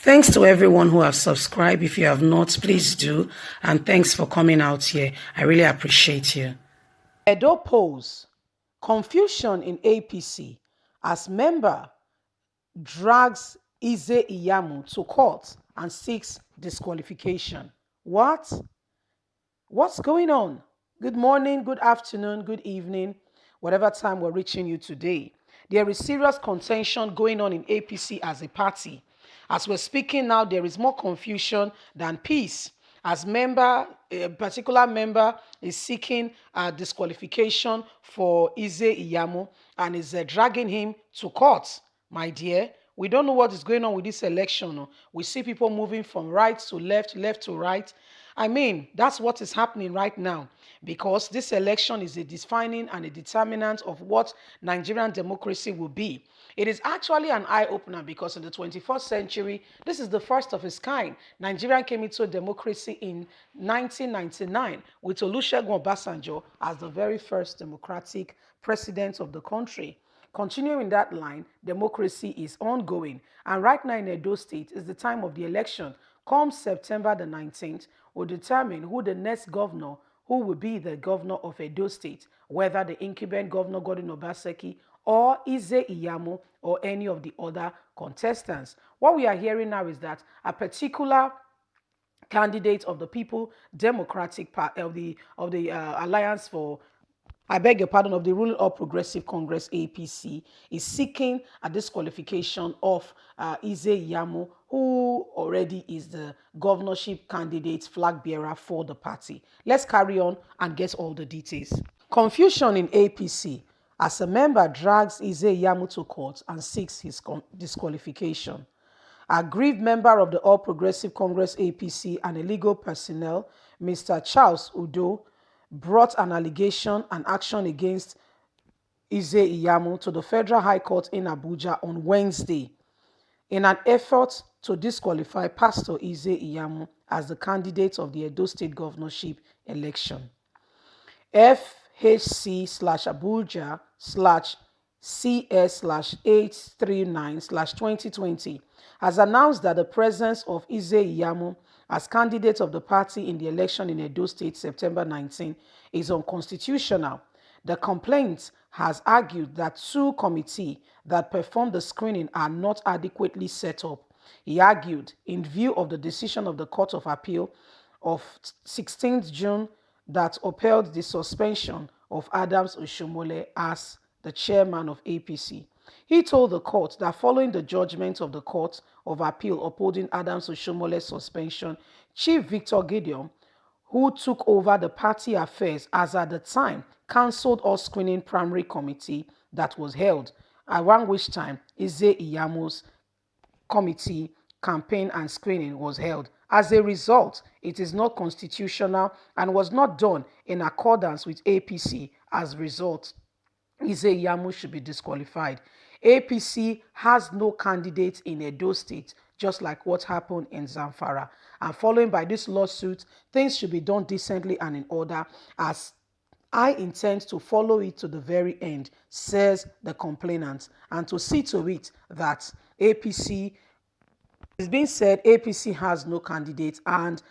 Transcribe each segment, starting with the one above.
Thanks to everyone who have subscribed. If you have not, please do. And thanks for coming out here. I really appreciate you. Edo polls, confusion in APC as member drags Iyamu to court and seeks disqualification. What? What's going on? Good morning, good afternoon, good evening, whatever time we're reaching you today. There is serious contention going on in APC as a party. As we're speaking now, there is more confusion than peace. As a particular member is seeking disqualification for Iyamu and is dragging him to court, my dear. We don't know what is going on with this election. We see people moving from right to left, left to right. I mean, that's what is happening right now because this election is a defining and a determinant of what Nigerian democracy will be. It is actually an eye-opener because in the 21st century, this is the first of its kind. Nigeria came into democracy in 1999 with Olusegun Obasanjo as the very first democratic president of the country. Continuing that line, democracy is ongoing. And right now in Edo State is the time of the election. Come September the 19th, will determine who the next governor, who will be the governor of Edo State, whether the incumbent governor Godwin Obaseki or Iyamu or any of the other contestants. What we are hearing now is that a particular candidate of the People Democratic Party of the Alliance for I beg your pardon, of the ruling All Progressive Congress APC is seeking a disqualification of Iyamu, who already is the governorship candidate flag bearer for the party. Let's carry on and get all the details. Confusion in APC as a member drags Iyamu to court and seeks his disqualification. Aggrieved member of the All Progressive Congress APC and a legal personnel, Mr. Charles Udo, brought an allegation and action against Iyamu to the Federal High Court in Abuja on Wednesday in an effort to disqualify Pastor Iyamu as the candidate of the Edo State governorship election. FHC/Abuja/CS/839/2020 has announced that the presence of Iyamu as candidate of the party in the election in Edo State September 19 is unconstitutional. The complaint has argued that two committees that performed the screening are not adequately set up. He argued, in view of the decision of the Court of Appeal of 16th June that upheld the suspension of Adams Oshiomhole as the chairman of APC. He told the court that following the judgment of the Court of Appeal upholding Adams Oshiomole's suspension, Chief Victor Gideon, who took over the party affairs as at the time cancelled all screening primary committee that was held, around which time Iyamu's committee campaign and screening was held. As a result, it is not constitutional and was not done in accordance with APC. As a result, Iyamu should be disqualified. APC has no candidate in Edo State, just like what happened in Zamfara. And following by this lawsuit, things should be done decently and in order, as I intend to follow it to the very end, says the complainant, and to see to it that APC, it's been said APC has no candidate, and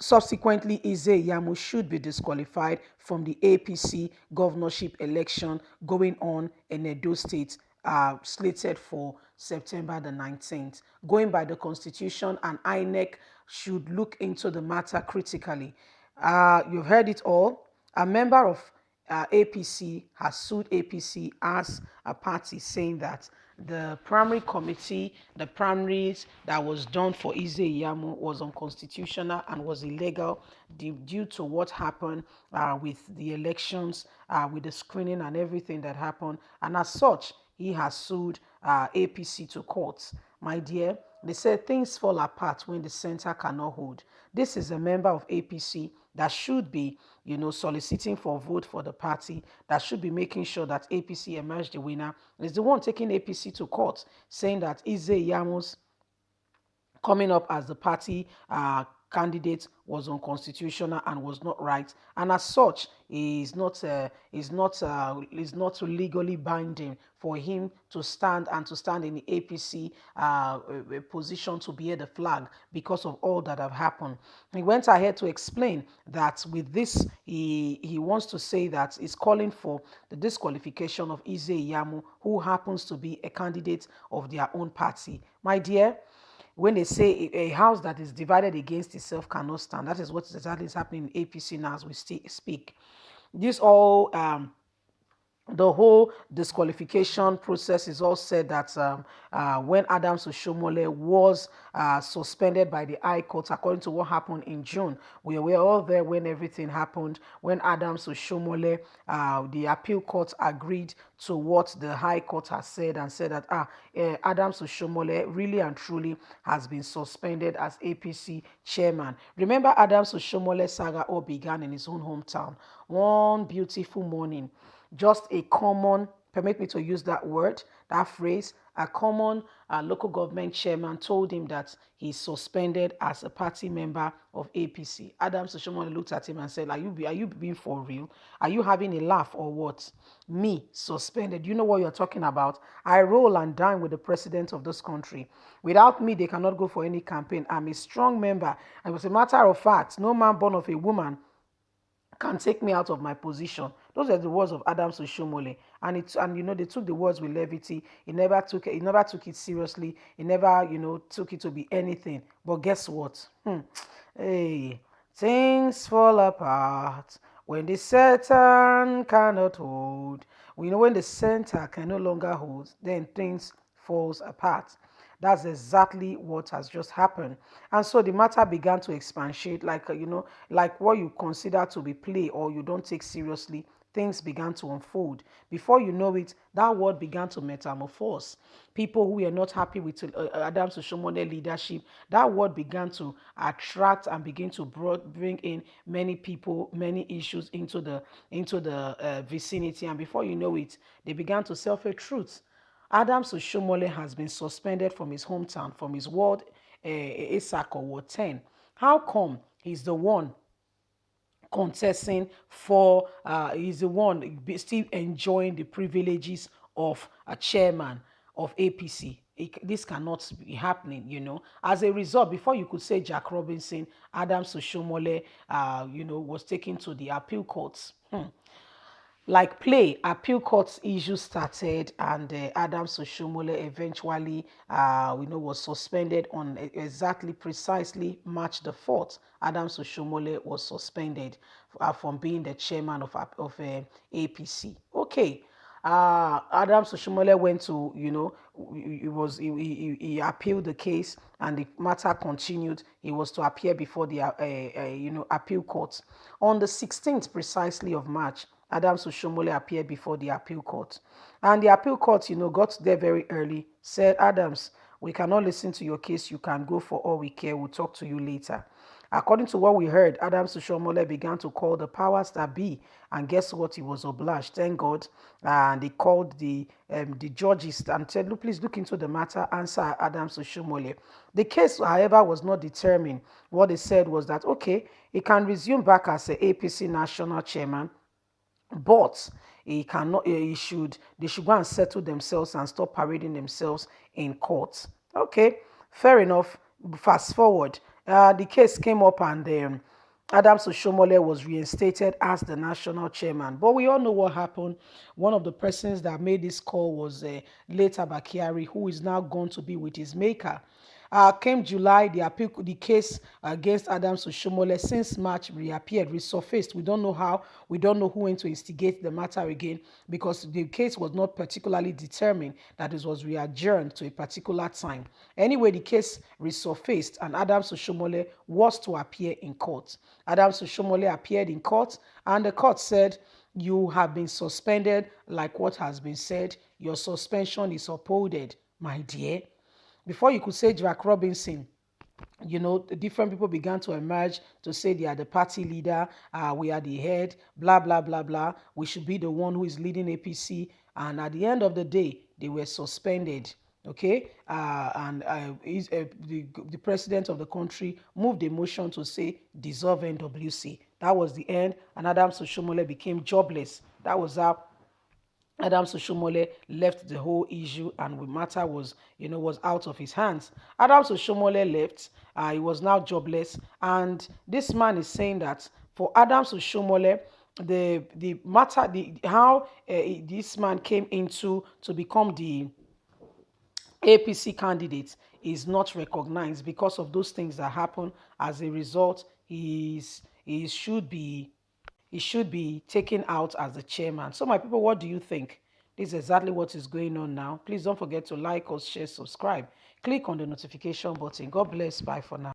subsequently Iyamu should be disqualified from the APC governorship election going on in Edo State, slated for September the 19th. Going by the constitution, and INEC should look into the matter critically. You've heard it all. A member of APC has sued APC as a party, saying that the primary committee, the primaries that was done for Iyamu was unconstitutional and was illegal due to what happened with the elections, with the screening and everything that happened. And as such, he has sued APC to court. My dear, they said things fall apart when the center cannot hold. This is a member of APC that should be, soliciting for a vote for the party, that should be making sure that APC emerged the winner, is the one taking APC to court, saying that Iyamu's coming up as the party candidate was unconstitutional and was not right, and as such, is not legally binding for him to stand in the APC position to bear the flag because of all that have happened. He went ahead to explain that with this, he wants to say that he's calling for the disqualification of Iyamu, who happens to be a candidate of their own party. My dear, when they say a house that is divided against itself cannot stand, that is what exactly is happening in APC now as we speak. This all the whole disqualification process is all said that when Adams Oshiomhole was suspended by the High Court, according to what happened in June, we were all there when everything happened. When Adams Oshiomhole, the appeal court agreed to what the High Court has said and said that Adams Oshiomhole really and truly has been suspended as APC chairman. Remember, Adams Oshiomhole saga all began in his own hometown. One beautiful morning, just a common, permit me to use that word, that phrase, a common local government chairman told him that he's suspended as a party member of APC. Adams Oshiomhole looked at him and said, are you being for real? Are you having a laugh or what? Me, suspended. You know what you're talking about? I roll and dine with the president of this country. Without me, they cannot go for any campaign. I'm a strong member. And as a matter of fact, no man born of a woman can take me out of my position. Those are the words of Adams Oshiomhole, and they took the words with levity. He never took it seriously. He never took it to be anything. But guess what? Hey, things fall apart when the Satan cannot hold. We know when the center can no longer hold, then things falls apart. That's exactly what has just happened. And so the matter began to expatiate, like what you consider to be play or you don't take seriously. Things began to unfold. Before you know it, that word began to metamorphose. People who were not happy with Adams Oshiomhole leadership, that word began to attract and begin to bring in many people, many issues into the vicinity. And before you know it, they began to self-truth. Adams Oshiomhole has been suspended from his hometown, from his ward, Isaac or Ward 10. How come he's the one contesting for, he's the one still enjoying the privileges of a chairman of APC? This cannot be happening. As a result, before you could say Jack Robinson, Adams Oshiomhole, was taken to the appeal courts. Like play, appeal court issue started, and Adams Oshiomhole eventually, was suspended on exactly precisely March the 4th. Adams Oshiomhole was suspended from being the chairman of APC. Okay. Adams Oshiomhole went to, he appealed the case and the matter continued. He was to appear before the, appeal court. On the 16th precisely of March, Adams Oshiomhole appeared before the appeal court. And the appeal court, got there very early, said, Adams, we cannot listen to your case. You can go for all we care. We'll talk to you later. According to what we heard, Adams Oshiomhole began to call the powers that be, and guess what? He was obliged. Thank God. And they called the judges and said, "Look, please look into the matter. Answer Adams Oshiomhole." The case, however, was not determined. What they said was that okay, he can resume back as the APC national chairman, but they should go and settle themselves and stop parading themselves in court. Okay, fair enough. Fast forward, the case came up, and Adams Oshiomhole was reinstated as the national chairman. But we all know what happened. One of the persons that made this call was late Abakari, who is now gone to be with his maker. Came July, the case against Adams Oshiomhole since March reappeared, resurfaced. We don't know how, we don't know who went to instigate the matter again, because the case was not particularly determined that it was readjourned to a particular time. Anyway, the case resurfaced and Adams Oshiomhole was to appear in court. Adams Oshiomhole appeared in court, and the court said, you have been suspended like what has been said. Your suspension is upholded, my dear. Before you could say Jack Robinson, different people began to emerge to say they are the party leader, we are the head, blah, blah, blah, blah. We should be the one who is leading APC. And at the end of the day, they were suspended. Okay, the president of the country moved a motion to say dissolve NWC. That was the end, and Adams Oshiomhole became jobless. That was how Adams Oshiomhole left the whole issue, and the matter was out of his hands. Adams Oshiomhole left. He was now jobless, and this man is saying that for Adams Oshiomhole, the matter, the how this man came into to become the APC candidate is not recognized because of those things that happen. As a result, he should be taken out as the chairman. So, my people, what do you think? This is exactly what is going on now. Please don't forget to like us, share, subscribe. Click on the notification button. God bless. Bye for now.